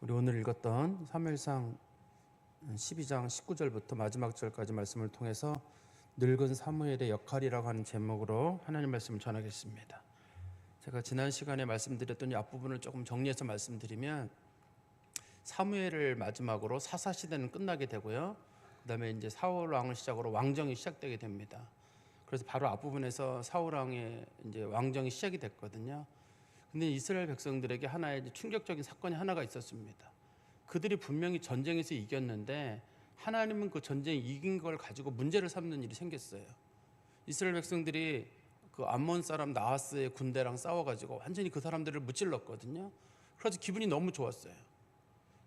우리 오늘 읽었던 사무엘상 12장 19절부터 마지막 절까지 말씀을 통해서 늙은 사무엘의 역할이라고 하는 제목으로 하나님 말씀을 전하겠습니다. 제가 지난 시간에 말씀드렸던 이 앞부분을 조금 정리해서 말씀드리면, 사무엘을 마지막으로 사사 시대는 끝나게 되고요, 그 다음에 이제 사울 왕을 시작으로 왕정이 시작되게 됩니다. 그래서 바로 앞부분에서 사울 왕의 이제 왕정이 시작이 됐거든요. 근데 이스라엘 백성들에게 하나의 충격적인 사건이 하나가 있었습니다. 그들이 분명히 전쟁에서 이겼는데 하나님은 그 전쟁에 이긴 걸 가지고 문제를 삼는 일이 생겼어요. 이스라엘 백성들이 그 암몬 사람 나하스의 군대랑 싸워가지고 완전히 그 사람들을 무찔렀거든요. 그래서 기분이 너무 좋았어요.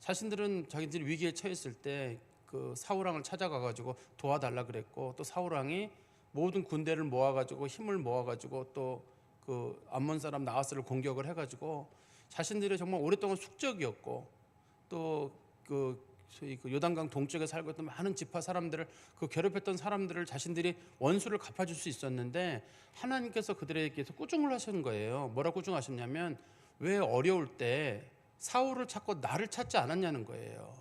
자신들은 자기들이 위기에 처했을 때 그 사울 왕을 찾아가가지고 도와달라 그랬고, 또 사울 왕이 모든 군대를 모아가지고 힘을 모아가지고 또 그 암몬 사람 나하스를 공격을 해가지고 자신들이 정말 오랫동안 숙적이었고, 또 그 요단강 동쪽에 살고 있던 많은 지파 사람들을, 그 괴롭혔던 사람들을 자신들이 원수를 갚아줄 수 있었는데, 하나님께서 그들에게서 꾸중을 하신 거예요. 뭐라 꾸중하셨냐면, 왜 어려울 때 사울을 찾고 나를 찾지 않았냐는 거예요.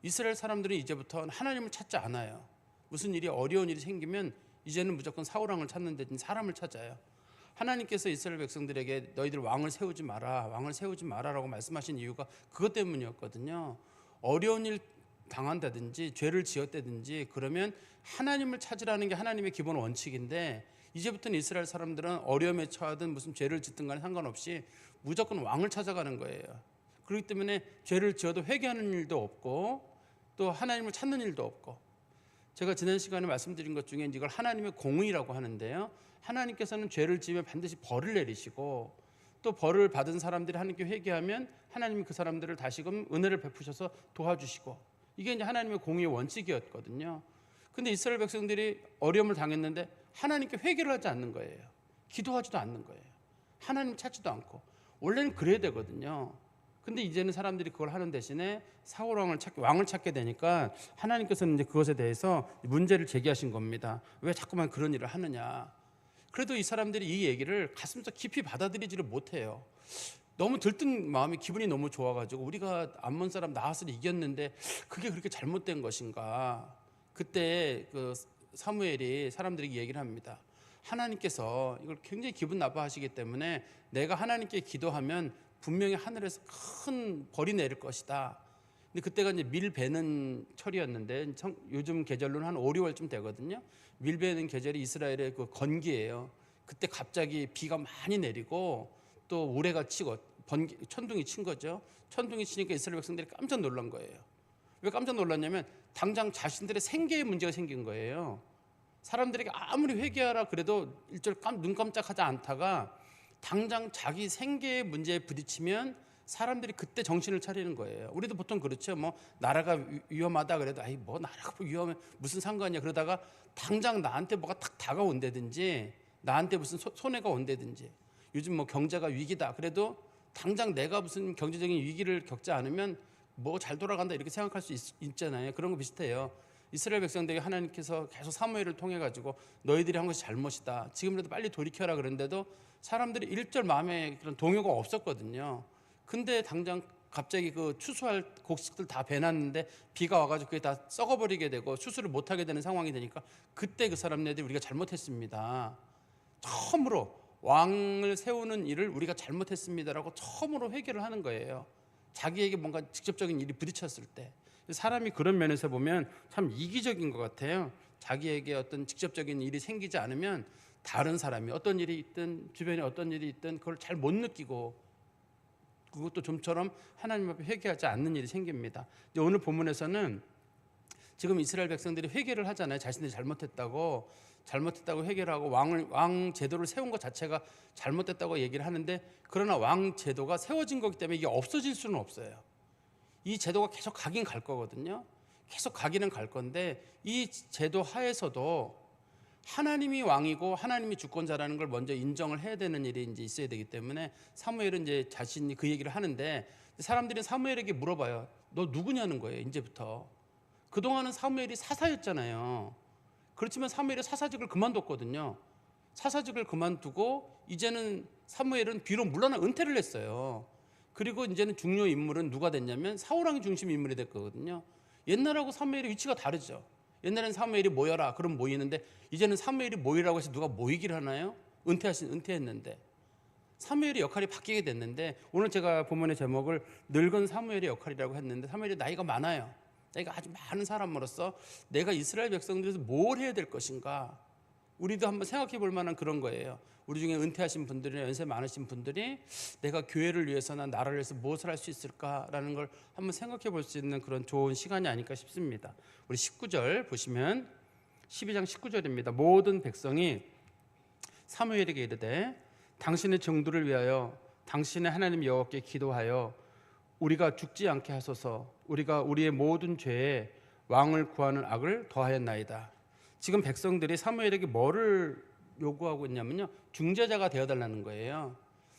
이스라엘 사람들은 이제부터 하나님을 찾지 않아요. 무슨 일이 어려운 일이 생기면 이제는 무조건 사울 왕을 찾는 데든 사람을 찾아요. 하나님께서 이스라엘 백성들에게 너희들 왕을 세우지 마라, 왕을 세우지 마라라고 말씀하신 이유가 그것 때문이었거든요. 어려운 일 당한다든지 죄를 지었다든지 그러면 하나님을 찾으라는 게 하나님의 기본 원칙인데, 이제부터는 이스라엘 사람들은 어려움에 처하든 무슨 죄를 짓든 간에 상관없이 무조건 왕을 찾아가는 거예요. 그렇기 때문에 죄를 지어도 회개하는 일도 없고 또 하나님을 찾는 일도 없고, 제가 지난 시간에 말씀드린 것 중에 이걸 하나님의 공의라고 하는데요, 하나님께서는 죄를 지으면 반드시 벌을 내리시고, 또 벌을 받은 사람들이 하나님께 회개하면 하나님이 그 사람들을 다시금 은혜를 베푸셔서 도와주시고, 이게 이제 하나님의 공의의 원칙이었거든요. 근데 이스라엘 백성들이 어려움을 당했는데 하나님께 회개를 하지 않는 거예요. 기도하지도 않는 거예요. 하나님 찾지도 않고. 원래는 그래야 되거든요. 근데 이제는 사람들이 그걸 하는 대신에 사울 왕을 찾게 되니까 하나님께서는 이제 그것에 대해서 문제를 제기하신 겁니다. 왜 자꾸만 그런 일을 하느냐. 그래도 이 사람들이 이 얘기를 가슴속 깊이 받아들이지를 못해요. 너무 들뜬 마음이, 기분이 너무 좋아가지고, 우리가 암몬 사람 나하스를 이겼는데 그게 그렇게 잘못된 것인가. 그때 그 사무엘이 사람들에게 얘기를 합니다. 하나님께서 이걸 굉장히 기분 나빠하시기 때문에 내가 하나님께 기도하면 분명히 하늘에서 큰 벌이 내릴 것이다. 근데 그때가 이제 밀 베는 철이었는데, 요즘 계절로는 한 5, 6월쯤 되거든요. 밀 베는 계절이 이스라엘의 그 건기예요. 그때 갑자기 비가 많이 내리고 또 우레가 치고 천둥이 친 거죠. 천둥이 치니까 이스라엘 백성들이 깜짝 놀란 거예요. 왜 깜짝 놀랐냐면 당장 자신들의 생계에 문제가 생긴 거예요. 사람들에게 아무리 회개하라 그래도 일절 눈 깜짝하지 않다가 당장 자기 생계의 문제에 부딪히면 사람들이 그때 정신을 차리는 거예요. 우리도 보통 그렇죠. 뭐 나라가 위험하다 그래도 아이 뭐 나라가 위험해 무슨 상관이야, 그러다가 당장 나한테 뭐가 탁 다가온다든지 나한테 무슨 손해가 온다든지, 요즘 뭐 경제가 위기다 그래도 당장 내가 무슨 경제적인 위기를 겪지 않으면 뭐 잘 돌아간다 이렇게 생각할 수 있잖아요. 그런 거 비슷해요. 이스라엘 백성들에게 하나님께서 계속 사무엘을 통해 가지고 너희들이 한 것이 잘못이다, 지금이라도 빨리 돌이켜라 그런데도 사람들이 일절 마음에 그런 동요가 없었거든요. 근데 당장 갑자기 그 추수할 곡식들 다 베놨는데 비가 와가지고 그게 다 썩어버리게 되고 추수를 못하게 되는 상황이 되니까, 그때 그 사람들이 우리가 잘못했습니다, 처음으로 왕을 세우는 일을 우리가 잘못했습니다라고 처음으로 회개를 하는 거예요. 자기에게 뭔가 직접적인 일이 부딪혔을 때. 사람이 그런 면에서 보면 참 이기적인 것 같아요. 자기에게 어떤 직접적인 일이 생기지 않으면 다른 사람이 어떤 일이 있든 주변에 어떤 일이 있든 그걸 잘 못 느끼고, 그것도 좀처럼 하나님 앞에 회개하지 않는 일이 생깁니다. 이제 오늘 본문에서는 지금 이스라엘 백성들이 회개를 하잖아요. 자신들이 잘못했다고 회개를 하고 왕 제도를 세운 것 자체가 잘못됐다고 얘기를 하는데, 그러나 왕 제도가 세워진 거기 때문에 이게 없어질 수는 없어요. 이 제도가 계속 가긴 갈 거거든요. 계속 가기는 갈 건데, 이 제도 하에서도 하나님이 왕이고 하나님이 주권자라는 걸 먼저 인정을 해야 되는 일이 이제 있어야 되기 때문에 사무엘은 이제 자신이 그 얘기를 하는데, 사람들이 사무엘에게 물어봐요. 너 누구냐는 거예요. 이제부터. 그동안은 사무엘이 사사였잖아요. 그렇지만 사무엘이 사사직을 그만뒀거든요. 사사직을 그만두고 이제는 사무엘은 비록 물러나 은퇴를 했어요. 그리고 이제는 중요 인물은 누가 됐냐면 사울왕이 중심 인물이 됐거든요. 옛날하고 사무엘의 위치가 다르죠. 옛날에는 사무엘이 모여라 그럼 모이는데 이제는 사무엘이 모이라고 해서 누가 모이길 하나요? 은퇴했는데 사무엘의 역할이 바뀌게 됐는데 오늘 제가 본문의 제목을 늙은 사무엘의 역할이라고 했는데 사무엘이 나이가 많아요. 나이가 아주 많은 사람으로서 내가 이스라엘 백성들에서 뭘 해야 될 것인가 우리도 한번 생각해 볼 만한 그런 거예요. 우리 중에 은퇴하신 분들이나 연세 많으신 분들이 내가 교회를 위해서나 나라를 위해서 무엇을 할 수 있을까라는 걸 한번 생각해 볼 수 있는 그런 좋은 시간이 아닐까 싶습니다. 우리 19절 보시면 12장 19절입니다. 모든 백성이 사무엘에게 이르되 당신의 정도를 위하여 당신의 하나님 여호와께 기도하여 우리가 죽지 않게 하소서. 우리가 우리의 모든 죄에 왕을 구하는 악을 더하였나이다. 지금 백성들이 사무엘에게 뭐를 요구하고 있냐면요, 중재자가 되어달라는 거예요.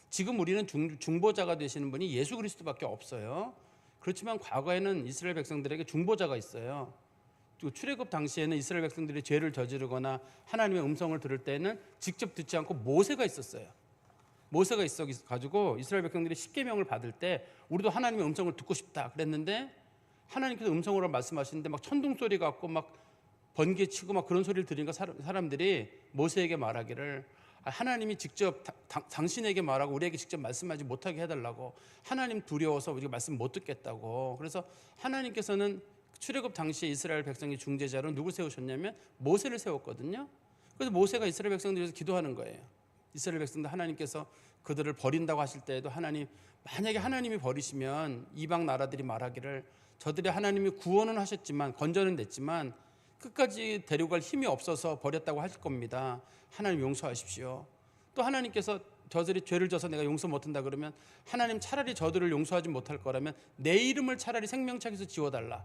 지금 우리는 중보자가 되시는 분이 예수 그리스도밖에 없어요. 그렇지만 과거에는 이스라엘 백성들에게 중보자가 있어요. 출애굽 당시에는 이스라엘 백성들이 죄를 저지르거나 하나님의 음성을 들을 때는 직접 듣지 않고 모세가 있었어요. 모세가 있어 가지고 이스라엘 백성들이 십계명을 받을 때 우리도 하나님의 음성을 듣고 싶다 그랬는데 하나님께서 음성으로 말씀하시는데 막 천둥 소리 같고 막 번개 치고 막 그런 소리를 들으니까 사람들이 모세에게 말하기를 하나님이 직접 당신에게 말하고 우리에게 직접 말씀하지 못하게 해달라고, 하나님 두려워서 우리가 말씀 못 듣겠다고. 그래서 하나님께서는 출애굽 당시에 이스라엘 백성의 중재자로 누굴 세우셨냐면 모세를 세웠거든요. 그래서 모세가 이스라엘 백성들 위해서 기도하는 거예요. 이스라엘 백성들 하나님께서 그들을 버린다고 하실 때에도 하나님, 만약에 하나님이 버리시면 이방 나라들이 말하기를 저들이 하나님이 구원은 하셨지만 건전은 됐지만 끝까지 데려갈 힘이 없어서 버렸다고 하실 겁니다. 하나님 용서하십시오. 또 하나님께서 저들이 죄를 져서 내가 용서 못한다 그러면 하나님 차라리 저들을 용서하지 못할 거라면 내 이름을 차라리 생명책에서 지워달라.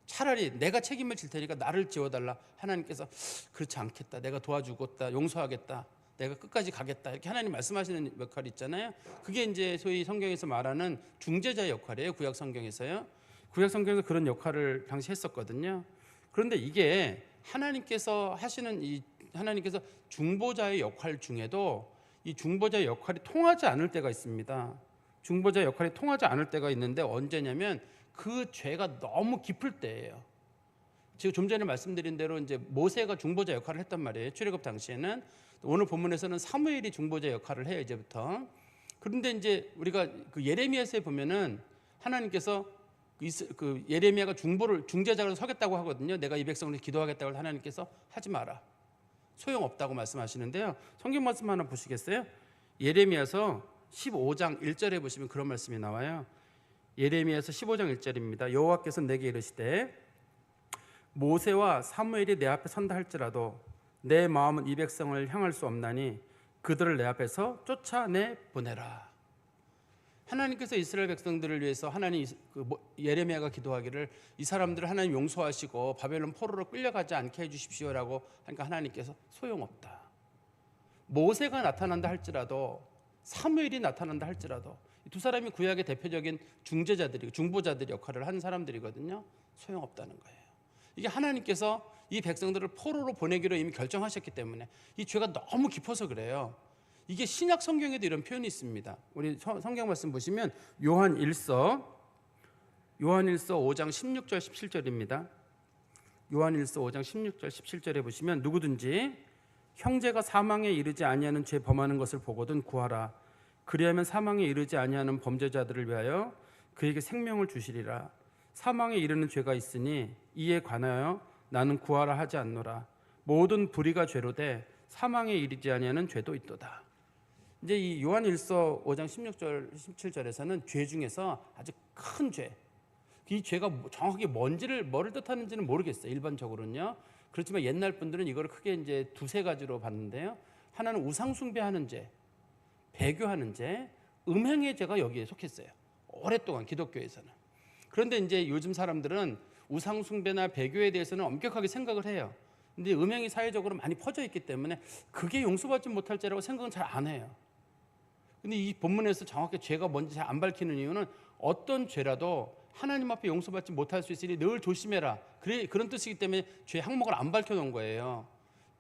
차라리 내가 책임을 질 테니까 나를 지워달라. 하나님께서 그렇지 않겠다. 내가 도와주겠다. 용서하겠다. 내가 끝까지 가겠다. 이렇게 하나님 말씀하시는 역할이 있잖아요. 그게 이제 소위 성경에서 말하는 중재자의 역할이에요. 구약 성경에서요. 구약 성경에서 그런 역할을 당시 했었거든요. 그런데 이게 하나님께서 하시는 하나님께서 중보자의 역할 중에도 이 중보자의 역할이 통하지 않을 때가 있습니다. 중보자의 역할이 통하지 않을 때가 있는데 언제냐면 그 죄가 너무 깊을 때예요. 제가 좀 전에 말씀드린 대로 이제 모세가 중보자 역할을 했단 말이에요. 출애굽 당시에는. 오늘 본문에서는 사무엘이 중보자 역할을 해요, 이제부터. 그런데 이제 우리가 그 예레미야서에 보면은 하나님께서 그 예레미야가 중재자로 서겠다고 하거든요. 내가 이 백성을 기도하겠다고 해서 하나님께서 하지 마라. 소용없다고 말씀하시는데요. 성경 말씀 하나 보시겠어요? 예레미야서 15장 1절에 보시면 그런 말씀이 나와요. 예레미야서 15장 1절입니다. 여호와께서 내게 이르시되 모세와 사무엘이 내 앞에 선다 할지라도 내 마음은 이 백성을 향할 수 없나니 그들을 내 앞에서 쫓아내 보내라. 하나님께서 이스라엘 백성들을 위해서 하나님 예레미야가 기도하기를 이 사람들을 하나님 용서하시고 바벨론 포로로 끌려가지 않게 해주십시오라고 하니까 하나님께서 소용없다. 모세가 나타난다 할지라도 사무엘이 나타난다 할지라도 두 사람이 구약의 대표적인 중보자들이 역할을 한 사람들이거든요. 소용없다는 거예요. 이게 하나님께서 이 백성들을 포로로 보내기로 이미 결정하셨기 때문에 이 죄가 너무 깊어서 그래요. 이게 신약 성경에도 이런 표현이 있습니다. 우리 성경 말씀 보시면 요한일서 5장 16절 17절입니다. 요한일서 5장 16절 17절에 보시면 누구든지 형제가 사망에 이르지 아니하는 죄 범하는 것을 보거든 구하라. 그리하면 사망에 이르지 아니하는 범죄자들을 위하여 그에게 생명을 주시리라. 사망에 이르는 죄가 있으니 이에 관하여 나는 구하라 하지 않노라. 모든 불의가 죄로되 사망에 이르지 아니하는 죄도 있도다. 이제 이 요한일서 5장 16절 17절에서는 죄 중에서 아주 큰 죄, 이 죄가 정확하게 뭐를 뜻하는지는 모르겠어요. 일반적으로는요. 그렇지만 옛날 분들은 이걸 크게 이제 두세 가지로 봤는데요. 하나는 우상 숭배하는 죄, 배교하는 죄, 음행의 죄가 여기에 속했어요. 오랫동안 기독교에서는. 그런데 이제 요즘 사람들은 우상 숭배나 배교에 대해서는 엄격하게 생각을 해요. 근데 음행이 사회적으로 많이 퍼져 있기 때문에 그게 용서받지 못할 죄라고 생각은 잘 안 해요. 근데 이 본문에서 정확히 죄가 뭔지 잘 안 밝히는 이유는 어떤 죄라도 하나님 앞에 용서받지 못할 수 있으니 늘 조심해라. 그런 뜻이기 때문에 죄 항목을 안 밝혀놓은 거예요.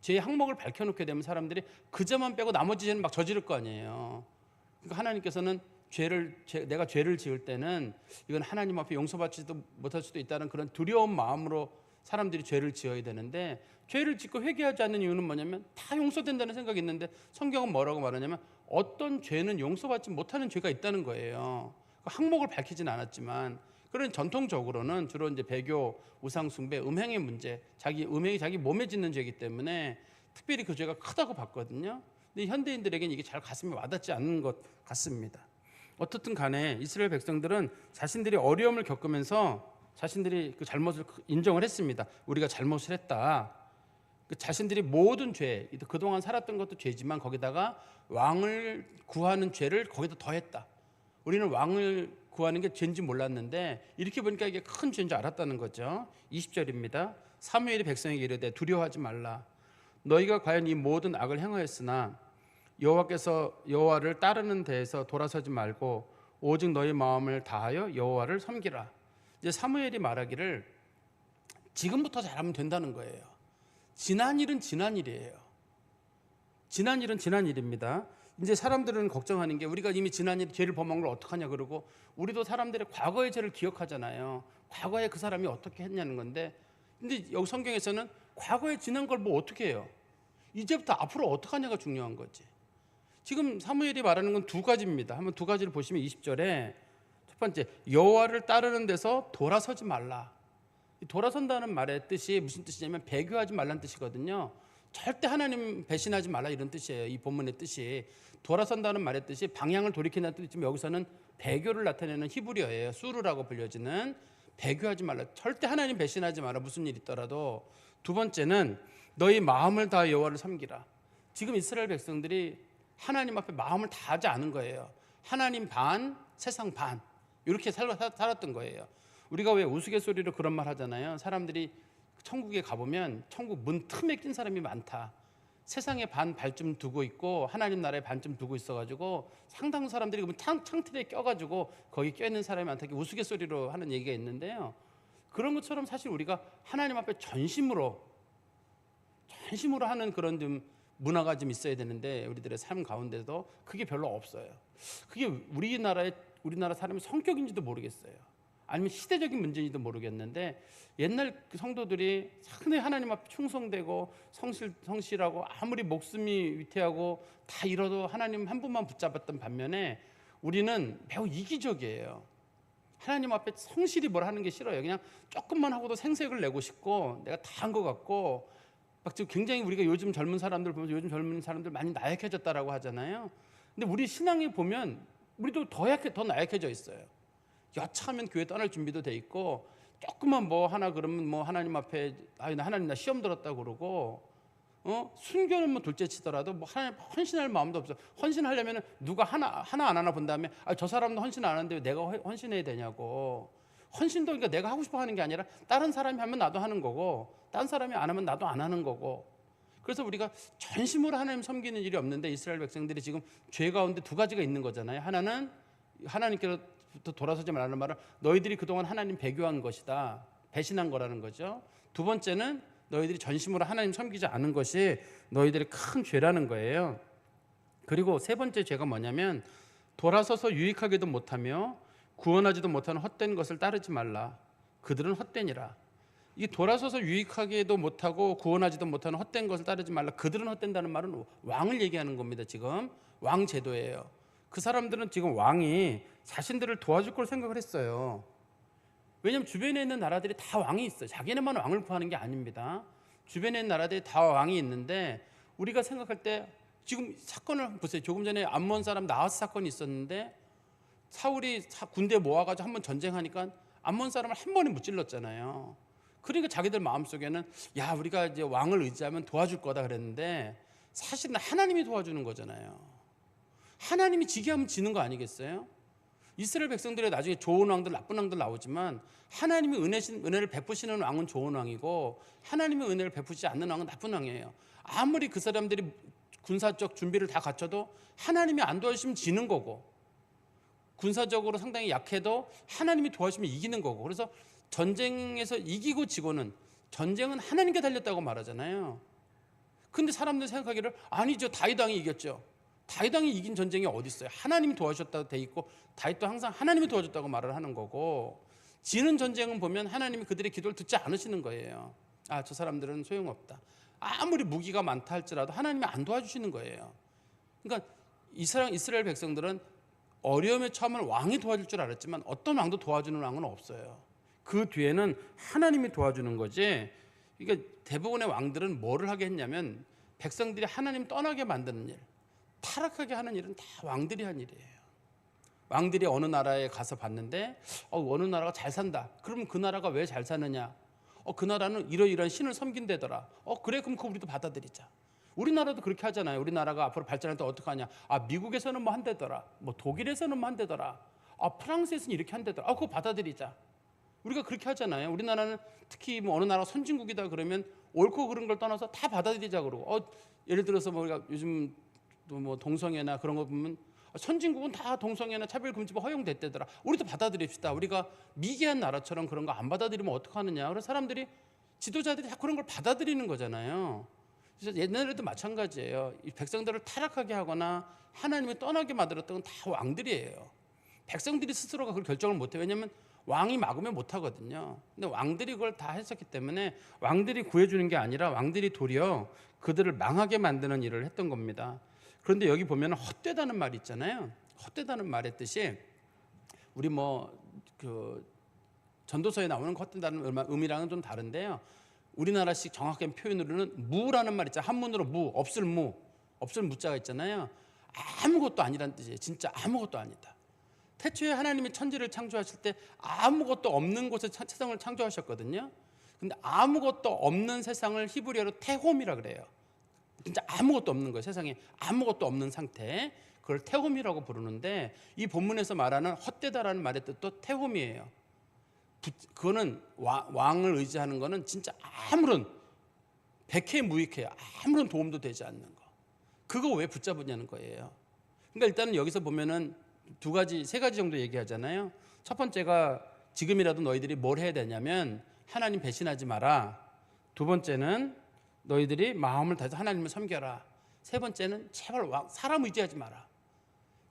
죄의 항목을 밝혀놓게 되면 사람들이 그 죄만 빼고 나머지 죄는 막 저지를 거 아니에요. 그러니까 하나님께서는 내가 죄를 지을 때는 이건 하나님 앞에 용서받지도 못할 수도 있다는 그런 두려운 마음으로 사람들이 죄를 지어야 되는데, 죄를 짓고 회개하지 않는 이유는 뭐냐면 다 용서된다는 생각이 있는데, 성경은 뭐라고 말하냐면 어떤 죄는 용서받지 못하는 죄가 있다는 거예요. 항목을 밝히진 않았지만, 그런 전통적으로는 주로 이제 배교, 우상숭배, 음행의 문제, 음행이 자기 몸에 짓는 죄이기 때문에 특별히 그 죄가 크다고 봤거든요. 근데 현대인들에게는 이게 잘 가슴에 와닿지 않는 것 같습니다. 어떻든 간에 이스라엘 백성들은 자신들이 어려움을 겪으면서 자신들이 그 잘못을 인정을 했습니다. 우리가 잘못을 했다. 자신들이 모든 죄, 그동안 살았던 것도 죄지만 거기다가 왕을 구하는 죄를 거기다 더했다. 우리는 왕을 구하는 게 죄인지 몰랐는데 이렇게 보니까 이게 큰 죄인 줄 알았다는 거죠. 20절입니다. 사무엘이 백성에게 이르되 두려워하지 말라. 너희가 과연 이 모든 악을 행하였으나 여호와를 따르는 데에서 돌아서지 말고 오직 너희 마음을 다하여 여호와를 섬기라. 이제 사무엘이 말하기를 지금부터 잘하면 된다는 거예요. 지난 일은 지난 일이에요. 지난 일은 지난 일입니다. 이제 사람들은 걱정하는 게 우리가 이미 지난 일 죄를 범한 걸 어떡하냐 그러고, 우리도 사람들의 과거의 죄를 기억하잖아요. 과거에 그 사람이 어떻게 했냐는 건데, 근데 여기 성경에서는 과거에 지난 걸 뭐 어떻게 해요? 이제부터 앞으로 어떡하냐가 중요한 거지. 지금 사무엘이 말하는 건 두 가지입니다. 한번 두 가지를 보시면 20절에 첫 번째, 여호와를 따르는 데서 돌아서지 말라. 돌아선다는 말의 뜻이 무슨 뜻이냐면 배교하지 말라는 뜻이거든요. 절대 하나님 배신하지 말라 이런 뜻이에요. 이 본문의 뜻이. 돌아선다는 말의 뜻이 방향을 돌이킨다는 뜻이지만 여기서는 배교를 나타내는 히브리어예요. 수르라고 불려지는. 배교하지 말라. 절대 하나님 배신하지 마라. 무슨 일 있더라도. 두 번째는 너희 마음을 다해 여호와를 섬기라. 지금 이스라엘 백성들이 하나님 앞에 마음을 다하지 않은 거예요. 하나님 반, 세상 반 이렇게 살았던 거예요. 우리가 왜 우스갯소리로 그런 말 하잖아요. 사람들이 천국에 가보면 천국 문 틈에 낀 사람이 많다. 세상에 반 발쯤 두고 있고 하나님 나라에 반쯤 두고 있어가지고 상당 사람들이 창틀에 껴가지고 거기 껴있는 사람이 많다. 우스갯소리로 하는 얘기가 있는데요. 그런 것처럼 사실 우리가 하나님 앞에 전심으로 하는 그런 좀 문화가 좀 있어야 되는데 우리들의 삶 가운데도 그게 별로 없어요. 그게 우리나라 사람의 성격인지도 모르겠어요. 아니면 시대적인 문제인지도 모르겠는데, 옛날 성도들이 상당히 하나님 앞에 충성되고 성실하고 아무리 목숨이 위태하고 다 잃어도 하나님 한 분만 붙잡았던 반면에 우리는 매우 이기적이에요. 하나님 앞에 성실히 뭘 하는 게 싫어요. 그냥 조금만 하고도 생색을 내고 싶고 내가 다 한 것 같고, 막 지금 굉장히 우리가 요즘 젊은 사람들 보면서 요즘 젊은 사람들 많이 나약해졌다라고 하잖아요. 근데 우리 신앙에 보면 우리도 더 나약해져 있어요. 여차하면 교회 떠날 준비도 돼 있고, 조금만 뭐 하나 그러면 뭐 하나님 앞에 하나님 나 시험 들었다 그러고, 순교는 뭐 둘째 치더라도 뭐 하나님 헌신할 마음도 없어. 헌신하려면 누가 하나 안 하나 본 다음에 저 사람도 헌신 안 하는데 왜 내가 헌신해야 되냐고. 헌신도 그러니까 내가 하고 싶어 하는 게 아니라 다른 사람이 하면 나도 하는 거고, 다른 사람이 안 하면 나도 안 하는 거고. 그래서 우리가 전심으로 하나님 섬기는 일이 없는데 이스라엘 백성들이 지금 죄 가운데 두 가지가 있는 거잖아요. 하나는 하나님께로부터 돌아서지 말라는 말은 너희들이 그동안 하나님 배교한 것이다, 배신한 거라는 거죠. 두 번째는 너희들이 전심으로 하나님 섬기지 않은 것이 너희들의 큰 죄라는 거예요. 그리고 세 번째 죄가 뭐냐면 돌아서서 유익하게도 못하며 구원하지도 못하는 헛된 것을 따르지 말라. 그들은 헛되니라. 이 돌아서서 유익하게도 못하고 구원하지도 못하는 헛된 것을 따르지 말라. 그들은 헛된다는 말은 왕을 얘기하는 겁니다. 지금 왕 제도예요. 그 사람들은 지금 왕이 자신들을 도와줄 걸 생각을 했어요. 왜냐하면 주변에 있는 나라들이 다 왕이 있어요. 자기네만 왕을 구하는 게 아닙니다. 주변에 있는 나라들이 다 왕이 있는데 우리가 생각할 때 지금 사건을 보세요. 조금 전에 암몬 사람 나하스 사건이 있었는데 사울이 군대 모아가지고 한번 전쟁하니까 암몬 사람을 한 번에 무찔렀잖아요. 그러니까 자기들 마음속에는 야, 우리가 이제 왕을 의지하면 도와줄 거다 그랬는데 사실은 하나님이 도와주는 거잖아요. 하나님이 지게 하면 지는 거 아니겠어요? 이스라엘 백성들이 나중에 좋은 왕들 나쁜 왕들 나오지만 하나님이 은혜를 베푸시는 왕은 좋은 왕이고 하나님의 은혜를 베푸지 않는 왕은 나쁜 왕이에요. 아무리 그 사람들이 군사적 준비를 다 갖춰도 하나님이 안 도와주시면 지는 거고, 군사적으로 상당히 약해도 하나님이 도와주시면 이기는 거고. 그래서 전쟁에서 이기고 지고는 전쟁은 하나님께 달렸다고 말하잖아요. 근데 사람들 생각하기를 아니죠, 다윗 왕이 이겼죠. 다윗 왕이 이긴 전쟁이 어디 있어요? 하나님이 도와주셨다고 돼 있고 다윗도 항상 하나님이 도와줬다고 말을 하는 거고, 지는 전쟁은 보면 하나님이 그들의 기도를 듣지 않으시는 거예요. 아, 저 사람들은 소용없다. 아무리 무기가 많다 할지라도 하나님이 안 도와주시는 거예요. 그러니까 이스라엘 백성들은 어려움에 처하면 왕이 도와줄 줄 알았지만 어떤 왕도 도와주는 왕은 없어요. 그 뒤에는 하나님이 도와주는 거지. 그러니까 대부분의 왕들은 뭐를 하게 했냐면 백성들이 하나님 떠나게 만드는 일, 타락하게 하는 일은 다 왕들이 한 일이에요. 왕들이 어느 나라에 가서 봤는데 어느 나라가 잘 산다. 그러면 그 나라가 왜 잘 사느냐? 그 나라는 이러이러한 신을 섬긴대더라. 그래, 그럼 그거 우리도 받아들이자. 우리나라도 그렇게 하잖아요. 우리나라가 앞으로 발전할 때 어떻게 하냐? 미국에서는 뭐 한대더라. 뭐 독일에서는 뭐 한대더라. 프랑스에서는 이렇게 한대더라. 그거 받아들이자. 우리가 그렇게 하잖아요. 우리나라는 특히 뭐 어느 나라 선진국이다 그러면 옳고 그른 걸 떠나서 다 받아들이자 그러고, 예를 들어서 뭐 우리가 요즘 또 뭐 동성애나 그런 거 보면 선진국은 다 동성애나 차별금지가 허용됐대더라. 우리도 받아들입시다. 우리가 미개한 나라처럼 그런 거 안 받아들이면 어떡하느냐. 그래서 사람들이, 지도자들이 다 그런 걸 받아들이는 거잖아요. 그래서 옛날에도 마찬가지예요. 이 백성들을 타락하게 하거나 하나님을 떠나게 만들었던 건 다 왕들이에요. 백성들이 스스로가 그걸 결정을 못해요. 왜냐하면 왕이 막으면 못하거든요. 근데 왕들이 그걸 다 했었기 때문에 왕들이 구해주는 게 아니라 왕들이 도리어 그들을 망하게 만드는 일을 했던 겁니다. 그런데 여기 보면 헛되다는 말이 있잖아요. 헛되다는 말의 뜻이, 우리 그 전도서에 나오는 헛되다는 의미랑은 좀 다른데요. 우리나라식 정확한 표현으로는 무라는 말 있잖아요. 한문으로 무, 없을 무자가 있잖아요. 아무것도 아니란 뜻이에요. 진짜 아무것도 아니다. 태초에 하나님이 천지를 창조하실 때 아무것도 없는 곳에 세상을 창조하셨거든요. 근데 아무것도 없는 세상을 히브리어로 테홈이라 그래요. 진짜 아무것도 없는 거예요. 세상에 아무것도 없는 상태, 그걸 테홈이라고 부르는데, 이 본문에서 말하는 헛되다라는 말의 뜻도 테홈이에요. 그거는 왕을 의지하는 거는 진짜 아무런 백해무익해요. 아무런 도움도 되지 않는 거. 그거 왜 붙잡으냐는 거예요. 그러니까 일단은 여기서 보면은 세 가지 정도 얘기하잖아요. 첫 번째가 지금이라도 너희들이 뭘 해야 되냐면 하나님 배신하지 마라. 두 번째는 너희들이 마음을 다해서 하나님을 섬겨라. 세 번째는 제발 사람 의지하지 마라.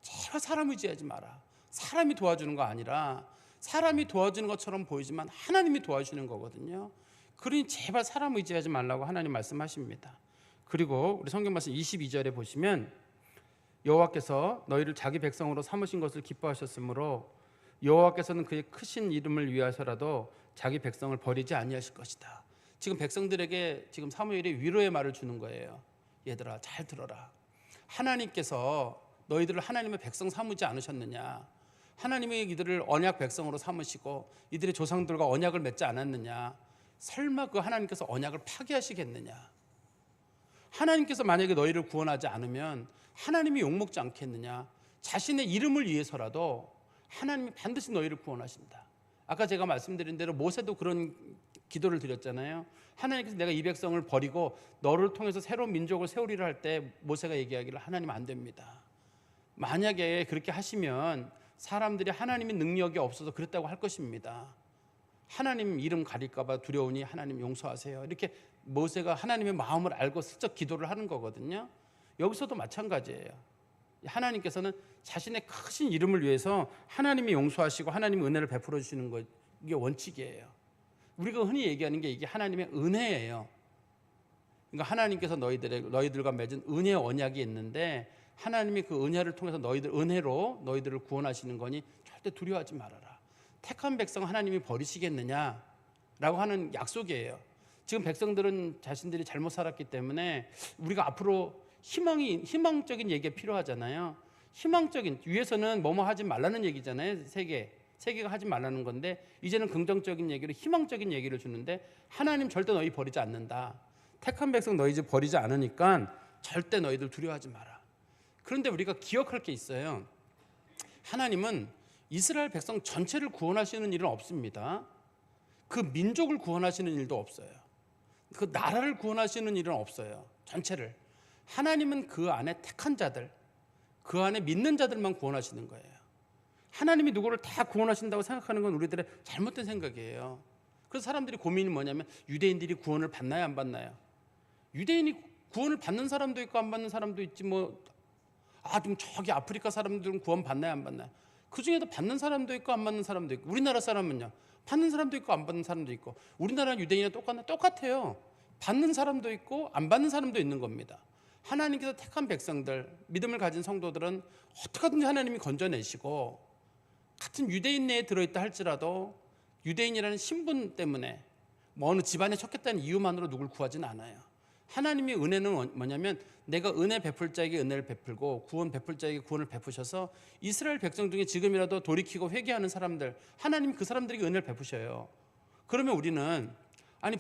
제발 사람 의지하지 마라. 사람이 도와주는 거 아니라, 사람이 도와주는 것처럼 보이지만 하나님이 도와주는 거거든요. 그러니 제발 사람 의지하지 말라고 하나님 말씀하십니다. 그리고 우리 성경 말씀 22절에 보시면, 여호와께서 너희를 자기 백성으로 삼으신 것을 기뻐하셨으므로 여호와께서는 그의 크신 이름을 위하여서라도 자기 백성을 버리지 아니하실 것이다. 지금 백성들에게 지금 사무엘이 위로의 말을 주는 거예요. 얘들아, 잘 들어라. 하나님께서 너희들을 하나님의 백성 삼으지 않으셨느냐? 하나님이 이들을 언약 백성으로 삼으시고 이들의 조상들과 언약을 맺지 않았느냐? 설마 그 하나님께서 언약을 파기하시겠느냐? 하나님께서 만약에 너희를 구원하지 않으면 하나님이 욕먹지 않겠느냐? 자신의 이름을 위해서라도 하나님이 반드시 너희를 구원하신다. 아까 제가 말씀드린 대로 모세도 그런 기도를 드렸잖아요. 하나님께서 내가 이 백성을 버리고 너를 통해서 새로운 민족을 세우리라 할 때 모세가 얘기하기를, 하나님 안 됩니다. 만약에 그렇게 하시면 사람들이 하나님의 능력이 없어서 그랬다고 할 것입니다. 하나님 이름 가릴까 봐 두려우니 하나님 용서하세요. 이렇게 모세가 하나님의 마음을 알고 슬쩍 기도를 하는 거거든요. 여기서도 마찬가지예요. 하나님께서는 자신의 크신 이름을 위해서 하나님이 용서하시고 하나님의 은혜를 베풀어 주시는 것, 이게 원칙이에요. 우리가 흔히 얘기하는 게 이게 하나님의 은혜예요. 그러니까 하나님께서 너희들과 맺은 은혜의 언약이 있는데, 하나님이 그 은혜를 통해서 은혜로 너희들을 구원하시는 거니 절대 두려워하지 말아라. 택한 백성 하나님이 버리시겠느냐라고 하는 약속이에요. 지금 백성들은 자신들이 잘못 살았기 때문에 우리가 앞으로 희망적인 얘기가 필요하잖아요. 희망적인, 위에서는 뭐뭐 하지 말라는 얘기잖아요. 세계가 하지 말라는 건데, 이제는 긍정적인 얘기로 희망적인 얘기를 주는데, 하나님 절대 너희 버리지 않는다. 택한 백성 너희 집 버리지 않으니까 절대 너희들 두려워하지 마라. 그런데 우리가 기억할 게 있어요. 하나님은 이스라엘 백성 전체를 구원하시는 일은 없습니다. 그 민족을 구원하시는 일도 없어요. 그 나라를 구원하시는 일은 없어요. 전체를. 하나님은 그 안에 택한 자들, 그 안에 믿는 자들만 구원하시는 거예요. 하나님이 누구를 다 구원하신다고 생각하는 건 우리들의 잘못된 생각이에요. 그래서 사람들이 고민이 뭐냐면, 유대인들이 구원을 받나요, 안 받나요? 유대인이 구원을 받는 사람도 있고 안 받는 사람도 있지, 지금 저기 아프리카 사람들은 구원 받나요, 안 받나요? 그 중에도 받는 사람도 있고 안 받는 사람도 있고, 우리나라 사람은요, 받는 사람도 있고 안 받는 사람도 있고. 우리나라 유대인이랑 똑같나? 똑같아요. 받는 사람도 있고 안 받는 사람도 있는 겁니다. 하나님께서 택한 백성들, 믿음을 가진 성도들은 어떻게든지 하나님이 건져내시고, 같은 유대인 내에 들어있다 할지라도 유대인이라는 신분 때문에 어느 집안에 쳤겠다는 이유만으로 누굴 구하지는 않아요. 하나님의 은혜는 뭐냐면, 내가 은혜 베풀 자에게 은혜를 베풀고 구원 베풀 자에게 구원을 베푸셔서 이스라엘 백성 중에 지금이라도 돌이키고 회개하는 사람들, 하나님 그 사람들에게 은혜를 베푸셔요. 그러면 우리는,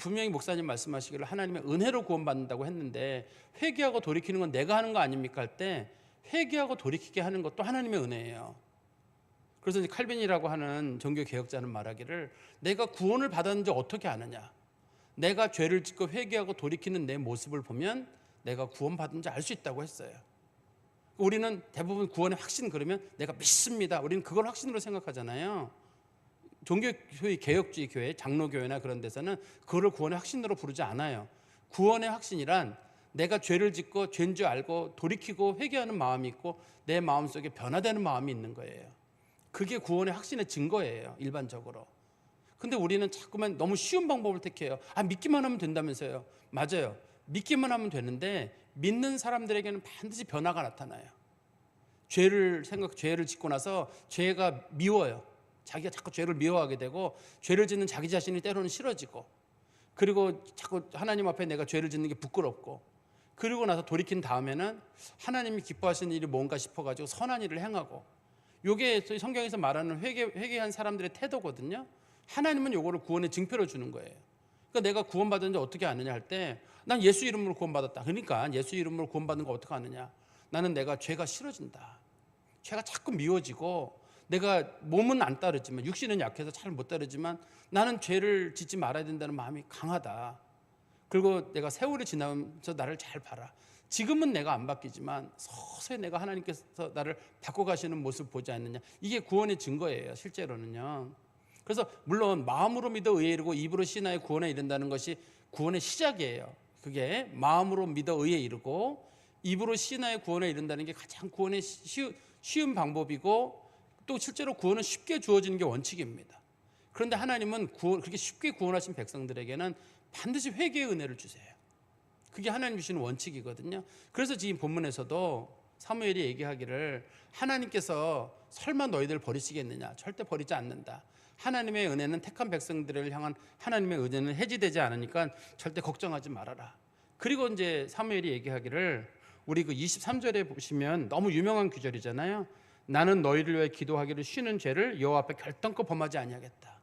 분명히 목사님 말씀하시기를 하나님의 은혜로 구원받는다고 했는데 회개하고 돌이키는 건 내가 하는 거 아닙니까 할 때, 회개하고 돌이키게 하는 것도 하나님의 은혜예요. 그래서 이제 칼빈이라고 하는 종교 개혁자는 말하기를, 내가 구원을 받았는지 어떻게 아느냐, 내가 죄를 짓고 회개하고 돌이키는 내 모습을 보면 내가 구원받은지 알 수 있다고 했어요. 우리는 대부분 구원의 확신 그러면 내가 믿습니다, 우리는 그걸 확신으로 생각하잖아요. 종교의 개혁주의 교회, 장로교회나 그런 데서는 그거를 구원의 확신으로 부르지 않아요. 구원의 확신이란 내가 죄를 짓고 죄인 줄 알고 돌이키고 회개하는 마음이 있고 내 마음속에 변화되는 마음이 있는 거예요. 그게 구원의 확신의 증거예요, 일반적으로. 근데 우리는 자꾸만 너무 쉬운 방법을 택해요. 믿기만 하면 된다면서요. 맞아요. 믿기만 하면 되는데 믿는 사람들에게는 반드시 변화가 나타나요. 죄를 짓고 나서 죄가 미워요. 자기가 자꾸 죄를 미워하게 되고, 죄를 짓는 자기 자신이 때로는 싫어지고, 그리고 자꾸 하나님 앞에 내가 죄를 짓는 게 부끄럽고, 그리고 나서 돌이킨 다음에는 하나님이 기뻐하시는 일이 뭔가 싶어가지고 선한 일을 행하고, 이게 성경에서 말하는 회개한 사람들의 태도거든요. 하나님은 요거를 구원의 증표로 주는 거예요. 그러니까 내가 구원받았는지 어떻게 아느냐 할 때, 난 예수 이름으로 구원받았다. 그러니까 예수 이름으로 구원받는 거 어떻게 아느냐, 나는 내가 죄가 싫어진다. 죄가 자꾸 미워지고, 내가 몸은 안 따르지만, 육신은 약해서 잘 못 따르지만 나는 죄를 짓지 말아야 된다는 마음이 강하다. 그리고 내가 세월이 지나면서 나를 잘 봐라. 지금은 내가 안 바뀌지만 서서히 내가 하나님께서 나를 바꿔가시는 모습 보지 않느냐. 이게 구원의 증거예요, 실제로는요. 그래서 물론 마음으로 믿어 의에 이르고 입으로 신하여 구원에 이른다는 것이 구원의 시작이에요. 그게 마음으로 믿어 의에 이르고 입으로 신하여 구원에 이른다는 게 가장 구원의 쉬운 방법이고, 또 실제로 구원은 쉽게 주어지는 게 원칙입니다. 그런데 하나님은 그렇게 쉽게 구원하신 백성들에게는 반드시 회개의 은혜를 주세요. 그게 하나님 주시는 원칙이거든요. 그래서 지금 본문에서도 사무엘이 얘기하기를, 하나님께서 설마 너희들 버리시겠느냐, 절대 버리지 않는다. 하나님의 은혜는 택한 백성들을 향한 하나님의 은혜는 해지되지 않으니까 절대 걱정하지 말아라. 그리고 이제 사무엘이 얘기하기를, 우리 그 23절에 보시면 너무 유명한 구절이잖아요. 나는 너희를 위해 기도하기를 쉬는 죄를 여호와 앞에 결단코 범하지 아니하겠다.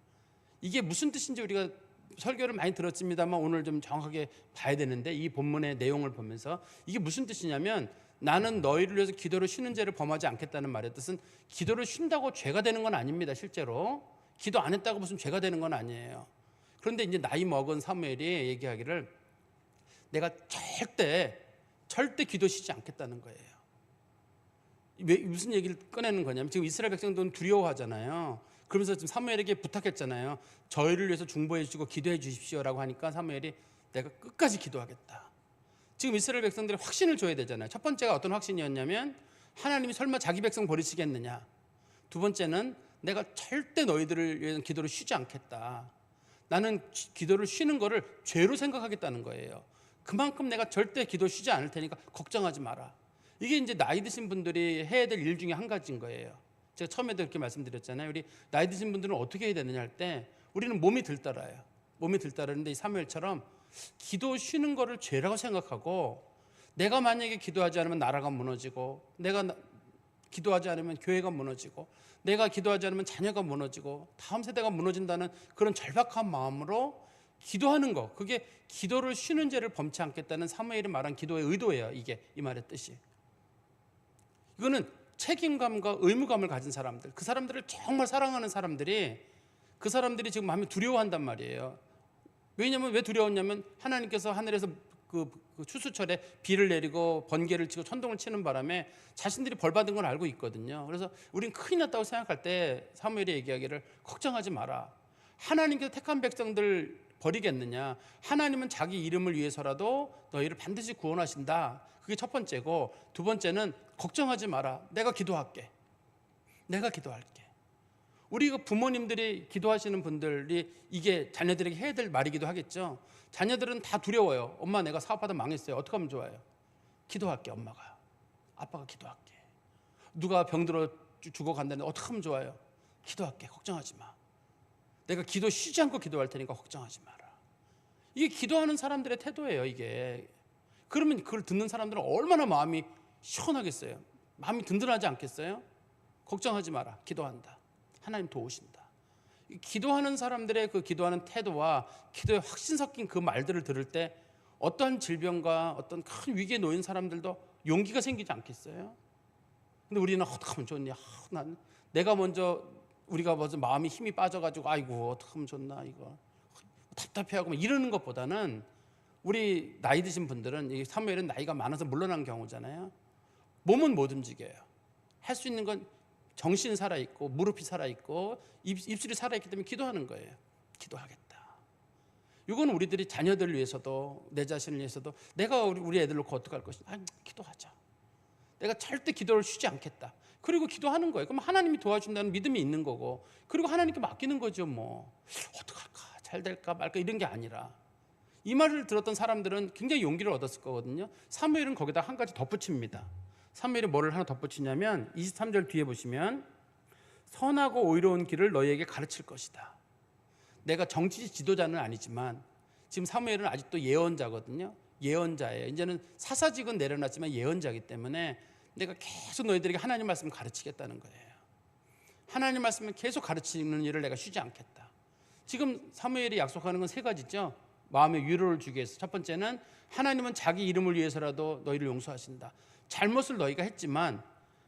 이게 무슨 뜻인지 우리가 설교를 많이 들었습니다만 오늘 좀 정확하게 봐야 되는데, 이 본문의 내용을 보면서 이게 무슨 뜻이냐면, 나는 너희를 위해서 기도를 쉬는 죄를 범하지 않겠다는 말의 뜻은, 기도를 쉰다고 죄가 되는 건 아닙니다. 실제로 기도 안 했다고 무슨 죄가 되는 건 아니에요. 그런데 이제 나이 먹은 사무엘이 얘기하기를, 내가 절대 기도 쉬지 않겠다는 거예요. 무슨 얘기를 꺼내는 거냐면, 지금 이스라엘 백성들은 두려워하잖아요. 그러면서 지금 사무엘에게 부탁했잖아요. 저희를 위해서 중보해 주시고 기도해 주십시오라고 하니까 사무엘이 내가 끝까지 기도하겠다. 지금 이스라엘 백성들이 확신을 줘야 되잖아요. 첫 번째가 어떤 확신이었냐면, 하나님이 설마 자기 백성 버리시겠느냐. 두 번째는 내가 절대 너희들을 위해서 기도를 쉬지 않겠다. 나는 기도를 쉬는 거를 죄로 생각하겠다는 거예요. 그만큼 내가 절대 기도 쉬지 않을 테니까 걱정하지 마라. 이게 이제 나이 드신 분들이 해야 될 일 중에 한 가지인 거예요. 제가 처음에도 그렇게 말씀드렸잖아요. 우리 나이 드신 분들은 어떻게 해야 되느냐 할 때, 우리는 몸이 들따라요. 몸이 들따르는데 이 사무엘처럼 기도 쉬는 거를 죄라고 생각하고, 내가 만약에 기도하지 않으면 나라가 무너지고, 내가 기도하지 않으면 교회가 무너지고, 내가 기도하지 않으면 자녀가 무너지고 다음 세대가 무너진다는 그런 절박한 마음으로 기도하는 거, 그게 기도를 쉬는 죄를 범치 않겠다는 사무엘이 말한 기도의 의도예요. 이게 이 말의 뜻이. 이거는 책임감과 의무감을 가진 사람들, 그 사람들을 정말 사랑하는 사람들이, 그 사람들이 지금 마음이 두려워한단 말이에요. 왜냐하면 왜 두려웠냐면, 하나님께서 하늘에서 그 추수철에 비를 내리고 번개를 치고 천둥을 치는 바람에 자신들이 벌받은 걸 알고 있거든요. 그래서 우린 큰일 났다고 생각할 때 사무엘이 얘기하기를, 걱정하지 마라. 하나님께서 택한 백성들 버리겠느냐. 하나님은 자기 이름을 위해서라도 너희를 반드시 구원하신다. 그게 첫 번째고, 두 번째는 걱정하지 마라. 내가 기도할게. 내가 기도할게. 우리 부모님들이 기도하시는 분들이 이게 자녀들에게 해야 될 말이기도 하겠죠. 자녀들은 다 두려워요. 엄마 내가 사업하다 망했어요. 어떻게 하면 좋아요? 기도할게. 엄마가. 아빠가 기도할게. 누가 병들어 죽어간다는데 어떻게 하면 좋아요? 기도할게. 걱정하지 마. 내가 기도 쉬지 않고 기도할 테니까 걱정하지 마라. 이게 기도하는 사람들의 태도예요. 이게. 그러면 그걸 듣는 사람들은 얼마나 마음이 시원하겠어요. 마음이 든든하지 않겠어요? 걱정하지 마라. 기도한다. 하나님 도우신다. 기도하는 사람들의 그 기도하는 태도와 기도에 확신 섞인 그 말들을 들을 때 어떠한 질병과 어떤 큰 위기에 놓인 사람들도 용기가 생기지 않겠어요? 근데 우리는 어떡하면 좋냐? 난 내가 먼저 우리가 먼저 마음이 힘이 빠져가지고 아이고 어떡하면 좋나 이거 답답해하고 이러는 것보다는 우리 나이 드신 분들은 이 사무엘은 나이가 많아서 물러난 경우잖아요. 몸은 못 움직여요. 할 수 있는 건 정신 살아있고 무릎이 살아있고 입술이 살아있기 때문에 기도하는 거예요. 기도하겠다. 이건 우리들이 자녀들을 위해서도 내 자신을 위해서도 내가 우리 애들 놓고 어떻게 할 것이냐. 기도하자. 내가 절대 기도를 쉬지 않겠다. 그리고 기도하는 거예요. 그럼 하나님이 도와준다는 믿음이 있는 거고 그리고 하나님께 맡기는 거죠. 뭐 어떡할까 잘 될까 말까 이런 게 아니라 이 말을 들었던 사람들은 굉장히 용기를 얻었을 거거든요. 사무엘은 거기다 한 가지 덧붙입니다. 사무엘이 뭐를 하나 덧붙이냐면 23절 뒤에 보시면 선하고 오의로운 길을 너희에게 가르칠 것이다. 내가 정치 지도자는 아니지만 지금 사무엘은 아직도 예언자거든요. 예언자예요. 이제는 사사직은 내려놨지만 예언자이기 때문에 내가 계속 너희들에게 하나님 말씀을 가르치겠다는 거예요. 하나님 말씀을 계속 가르치는 일을 내가 쉬지 않겠다. 지금 사무엘이 약속하는 건 세 가지죠. 마음의 위로를 주기 위해서. 첫 번째는 하나님은 자기 이름을 위해서라도 너희를 용서하신다. 잘못을 너희가 했지만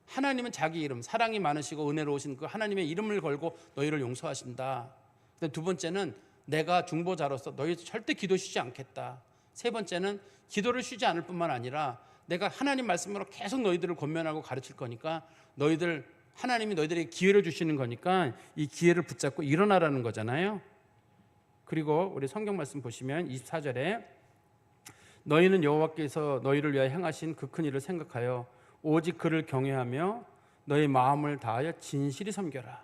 하나님은 자기 이름, 사랑이 많으시고 은혜로우신 그 하나님의 이름을 걸고 너희를 용서하신다. 두 번째는 내가 중보자로서 너희 절대 기도 쉬지 않겠다. 세 번째는 기도를 쉬지 않을 뿐만 아니라 내가 하나님 말씀으로 계속 너희들을 권면하고 가르칠 거니까 하나님이 너희들에게 기회를 주시는 거니까 이 기회를 붙잡고 일어나라는 거잖아요. 그리고 우리 성경 말씀 보시면 24절에 너희는 여호와께서 너희를 위하여 행하신 그 큰 일을 생각하여 오직 그를 경외하며 너희 마음을 다하여 진실히 섬겨라.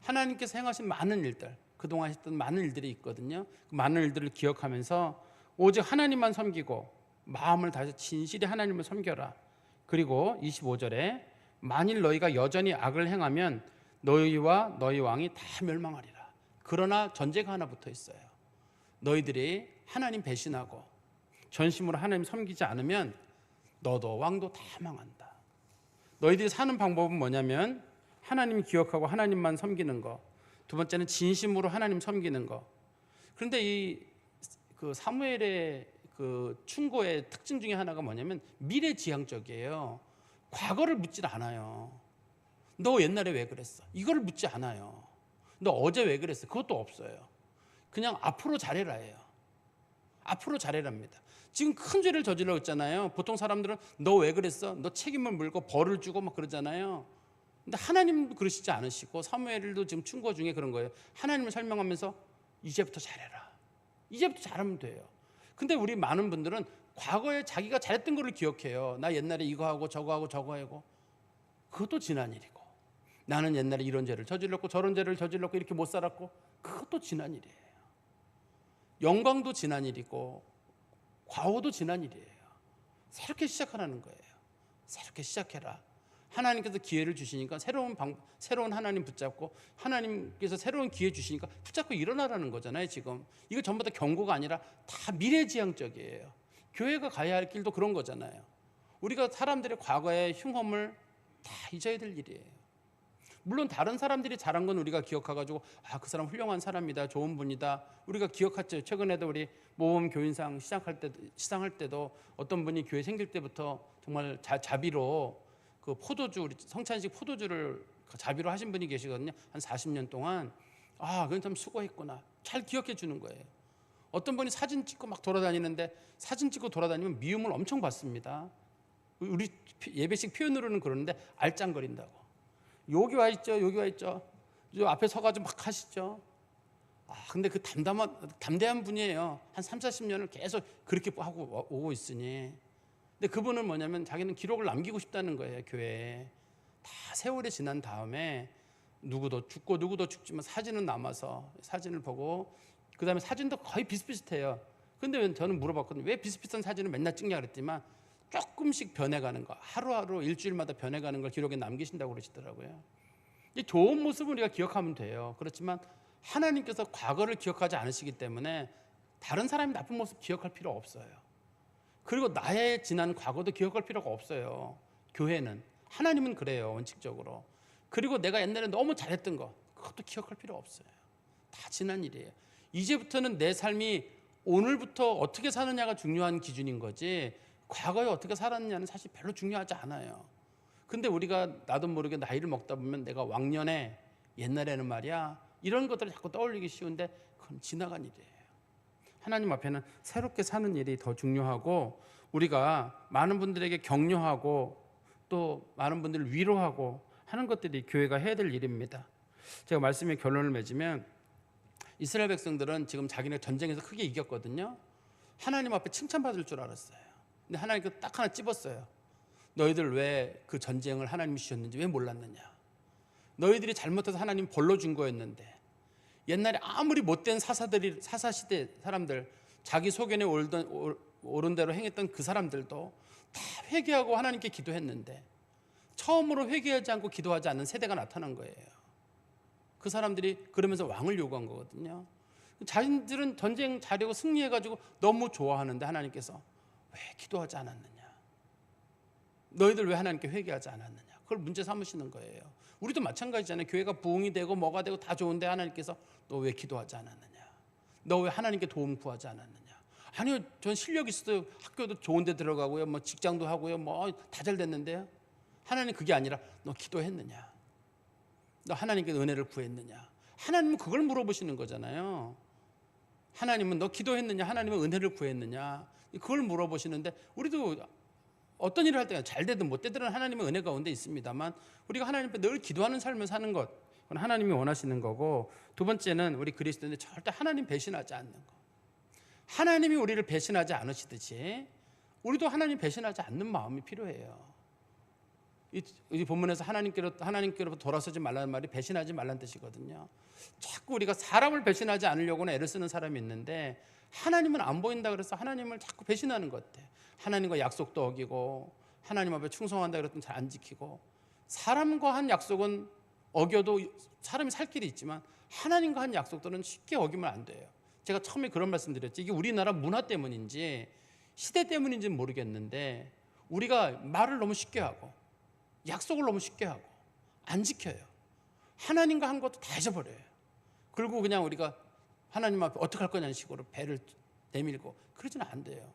하나님께서 행하신 많은 일들, 그동안 했던 많은 일들이 있거든요. 그 많은 일들을 기억하면서 오직 하나님만 섬기고 마음을 다해서 진실히 하나님을 섬겨라. 그리고 25절에 만일 너희가 여전히 악을 행하면 너희와 너희 왕이 다 멸망하리라. 그러나 전제가 하나 붙어 있어요. 너희들이 하나님 배신하고 전심으로 하나님 섬기지 않으면 너도 왕도 다 망한다. 너희들이 사는 방법은 뭐냐면 하나님 기억하고 하나님만 섬기는 거. 두 번째는 진심으로 하나님 섬기는 거. 그런데 그 사무엘의 그 충고의 특징 중에 하나가 뭐냐면 미래지향적이에요. 과거를 묻질 않아요. 너 옛날에 왜 그랬어? 이걸 묻지 않아요. 너 어제 왜 그랬어? 그것도 없어요. 그냥 앞으로 잘해라예요. 앞으로 잘해랍니다. 지금 큰 죄를 저질렀잖아요. 보통 사람들은 너 왜 그랬어? 너 책임을 물고 벌을 주고 막 그러잖아요. 근데 하나님도 그러시지 않으시고 사무엘도 지금 충고 중에 그런 거예요. 하나님을 설명하면서 이제부터 잘해라. 이제부터 잘하면 돼요. 근데 우리 많은 분들은 과거에 자기가 잘했던 거를 기억해요. 나 옛날에 이거 하고 저거 하고 저거 하고. 그것도 지난 일이고 나는 옛날에 이런 죄를 저질렀고 저런 죄를 저질렀고 이렇게 못 살았고 그것도 지난 일이에요. 영광도 지난 일이고 과오도 지난 일이에요. 새롭게 시작하라는 거예요. 새롭게 시작해라. 하나님께서 기회를 주시니까 새로운 하나님 붙잡고 하나님께서 새로운 기회 주시니까 붙잡고 일어나라는 거잖아요. 지금 이거 전부 다 경고가 아니라 다 미래지향적이에요. 교회가 가야 할 길도 그런 거잖아요. 우리가 사람들의 과거의 흉험을 다 잊어야 될 일이에요. 물론 다른 사람들이 잘한 건 우리가 기억해가지고 그 사람 훌륭한 사람이다, 좋은 분이다. 우리가 기억했죠. 최근에도 우리 모범 교인상 시상할 때도 어떤 분이 교회 생길 때부터 정말 자비로 그 포도주, 우리 성찬식 포도주를 자비로 하신 분이 계시거든요. 한 40년 동안. 그건 참 수고했구나. 잘 기억해 주는 거예요. 어떤 분이 사진 찍고 막 돌아다니는데 사진 찍고 돌아다니면 미움을 엄청 받습니다. 우리 예배식 표현으로는 그러는데 알짱거린다고. 여기 와 있죠. 여기 와 있죠. 저 앞에 서가지고 막 하시죠. 근데 그 담대한 분이에요. 한 30, 40년을 계속 그렇게 하고 오고 있으니 근데 그분은 뭐냐면 자기는 기록을 남기고 싶다는 거예요. 교회에 다 세월이 지난 다음에 누구도 죽고 누구도 죽지만 사진은 남아서 사진을 보고 그 다음에 사진도 거의 비슷비슷해요. 근데 저는 물어봤거든요. 왜 비슷비슷한 사진을 맨날 찍냐 그랬더니만 조금씩 변해가는 거, 하루하루 일주일마다 변해가는 걸 기록에 남기신다고 그러시더라고요. 이 좋은 모습은 우리가 기억하면 돼요. 그렇지만 하나님께서 과거를 기억하지 않으시기 때문에 다른 사람이 나쁜 모습 기억할 필요 없어요. 그리고 나의 지난 과거도 기억할 필요가 없어요. 교회는, 하나님은 그래요, 원칙적으로. 그리고 내가 옛날에 너무 잘했던 거, 그것도 기억할 필요 없어요. 다 지난 일이에요. 이제부터는 내 삶이 오늘부터 어떻게 사느냐가 중요한 기준인 거지, 과거에 어떻게 살았느냐는 사실 별로 중요하지 않아요. 근데 우리가 나도 모르게 나이를 먹다 보면 내가 왕년에 옛날에는 말이야 이런 것들을 자꾸 떠올리기 쉬운데 그건 지나간 일이에요. 하나님 앞에는 새롭게 사는 일이 더 중요하고, 우리가 많은 분들에게 격려하고 또 많은 분들을 위로하고 하는 것들이 교회가 해야 될 일입니다. 제가 말씀의 결론을 맺으면, 이스라엘 백성들은 지금 자기네 전쟁에서 크게 이겼거든요. 하나님 앞에 칭찬받을 줄 알았어요. 근데 하나님께서 딱 하나 찝었어요. 너희들 왜 그 전쟁을 하나님이 주셨는지 왜 몰랐느냐. 너희들이 잘못해서 하나님 벌로 준 거였는데, 옛날에 아무리 못된 사사시대 사람들, 자기 소견에 옳은 대로 행했던 그 사람들도 다 회개하고 하나님께 기도했는데 처음으로 회개하지 않고 기도하지 않는 세대가 나타난 거예요. 그 사람들이 그러면서 왕을 요구한 거거든요. 자신들은 전쟁 잘하고 승리해가지고 너무 좋아하는데 하나님께서 왜 기도하지 않았느냐, 너희들 왜 하나님께 회개하지 않았느냐, 그걸 문제 삼으시는 거예요. 우리도 마찬가지잖아요. 교회가 부흥이 되고 뭐가 되고 다 좋은데 하나님께서 너 왜 기도하지 않았느냐, 너 왜 하나님께 도움 구하지 않았느냐. 아니요, 전 실력 있어요. 학교도 좋은 데 들어가고요, 뭐 직장도 하고요, 뭐 다 잘 됐는데요. 하나님 그게 아니라 너 기도했느냐, 너 하나님께 은혜를 구했느냐. 하나님은 그걸 물어보시는 거잖아요. 하나님은 너 기도했느냐, 하나님은 은혜를 구했느냐, 그걸 물어보시는데, 우리도 어떤 일을 할 때 잘 되든 못 되든 하나님의 은혜 가운데 있습니다만 우리가 하나님 앞에 늘 기도하는 삶을 사는 것, 그건 하나님이 원하시는 거고, 두 번째는 우리 그리스도인들 절대 하나님 배신하지 않는 거. 하나님이 우리를 배신하지 않으시듯이 우리도 하나님 배신하지 않는 마음이 필요해요. 이 본문에서 하나님께로부터 돌아서지 말라는 말이 배신하지 말라는 뜻이거든요. 자꾸 우리가 사람을 배신하지 않으려고는 애를 쓰는 사람이 있는데, 하나님은 안 보인다 그래서 하나님을 자꾸 배신하는 것 같아. 하나님과 약속도 어기고 하나님 앞에 충성한다 그랬더니 잘 안 지키고, 사람과 한 약속은 어겨도 사람이 살 길이 있지만 하나님과 한 약속들은 쉽게 어기면 안 돼요. 제가 처음에 그런 말씀 드렸지, 이게 우리나라 문화 때문인지 시대 때문인지는 모르겠는데 우리가 말을 너무 쉽게 하고 약속을 너무 쉽게 하고 안 지켜요. 하나님과 한 것도 다 잊어버려요. 그리고 그냥 우리가 하나님 앞에 어떻게 할 거냐는 식으로 배를 내밀고 그러지는 안 돼요.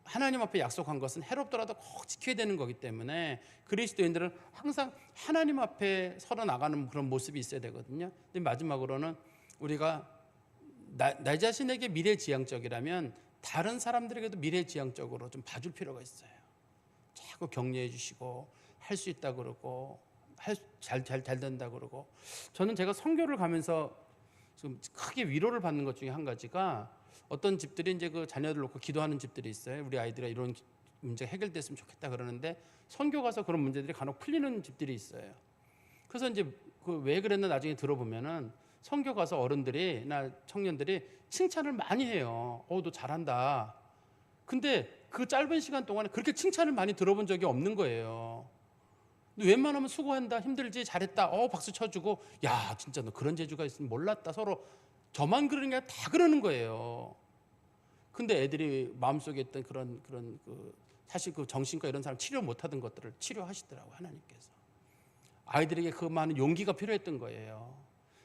하나님 앞에 약속한 것은 해롭더라도 꼭 지켜야 되는 거기 때문에 그리스도인들은 항상 하나님 앞에 서로 나가는 그런 모습이 있어야 되거든요. 근데 마지막으로는 우리가 나 자신에게 미래지향적이라면 다른 사람들에게도 미래지향적으로 좀 봐줄 필요가 있어요. 자꾸 격려해 주시고 할 수 있다 그러고 잘 된다 그러고. 저는 제가 선교를 가면서 좀 크게 위로를 받는 것 중에 한 가지가, 어떤 집들이 이제 그 자녀들 놓고 기도하는 집들이 있어요. 우리 아이들아 이런 문제가 해결됐으면 좋겠다 그러는데 선교 가서 그런 문제들이 간혹 풀리는 집들이 있어요. 그래서 이제 그 왜 그랬나 나중에 들어보면은 선교 가서 어른들이나 청년들이 칭찬을 많이 해요. 너 잘한다. 근데 그 짧은 시간 동안에 그렇게 칭찬을 많이 들어본 적이 없는 거예요. 웬만하면 수고한다, 힘들지, 잘했다, 박수 쳐주고, 야 진짜 너 그런 재주가 있으면 몰랐다, 서로 저만 그러는 게 아니라 다 그러는 거예요. 근데 애들이 마음속에 있던 그런 사실 그 정신과 이런 사람 치료 못하던 것들을 치료하시더라고요, 하나님께서. 아이들에게 그 많은 용기가 필요했던 거예요.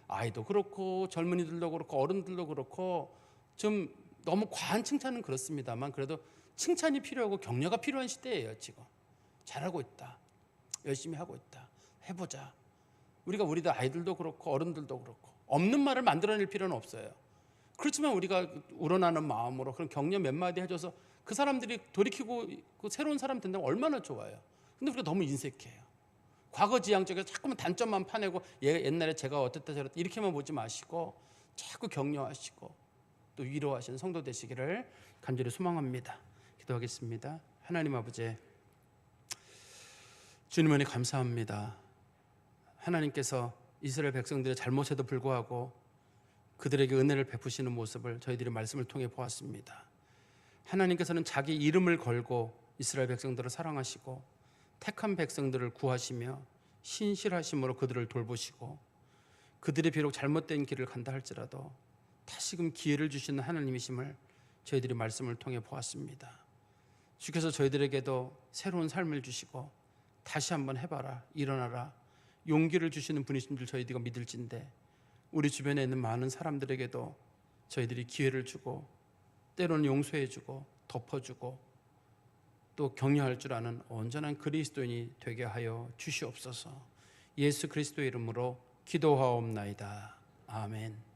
아이도 그렇고 젊은이들도 그렇고 어른들도 그렇고 좀 너무 과한 칭찬은 그렇습니다만 그래도 칭찬이 필요하고 격려가 필요한 시대예요. 지금 잘하고 있다, 열심히 하고 있다, 해보자. 우리도 아이들도 그렇고 어른들도 그렇고 없는 말을 만들어낼 필요는 없어요. 그렇지만 우리가 우러나는 마음으로 그런 격려 몇 마디 해줘서 그 사람들이 돌이키고 그 새로운 사람 된다면 얼마나 좋아요. 근데 우리가 너무 인색해요. 과거지향적으로 자꾸만 단점만 파내고 옛날에 제가 어땠다 저랬다 이렇게만 보지 마시고 자꾸 격려하시고 또 위로하시는 성도 되시기를 간절히 소망합니다. 기도하겠습니다. 하나님 아버지, 주님 은혜 감사합니다. 하나님께서 이스라엘 백성들의 잘못에도 불구하고 그들에게 은혜를 베푸시는 모습을 저희들이 말씀을 통해 보았습니다. 하나님께서는 자기 이름을 걸고 이스라엘 백성들을 사랑하시고 택한 백성들을 구하시며 신실하심으로 그들을 돌보시고 그들이 비록 잘못된 길을 간다 할지라도 다시금 기회를 주시는 하나님이심을 저희들이 말씀을 통해 보았습니다. 주께서 저희들에게도 새로운 삶을 주시고 다시 한번 해봐라, 일어나라, 용기를 주시는 분이신 줄 저희들이 믿을진데 우리 주변에 있는 많은 사람들에게도 저희들이 기회를 주고 때로는 용서해주고 덮어주고 또 격려할 줄 아는 온전한 그리스도인이 되게 하여 주시옵소서. 예수 그리스도의 이름으로 기도하옵나이다. 아멘.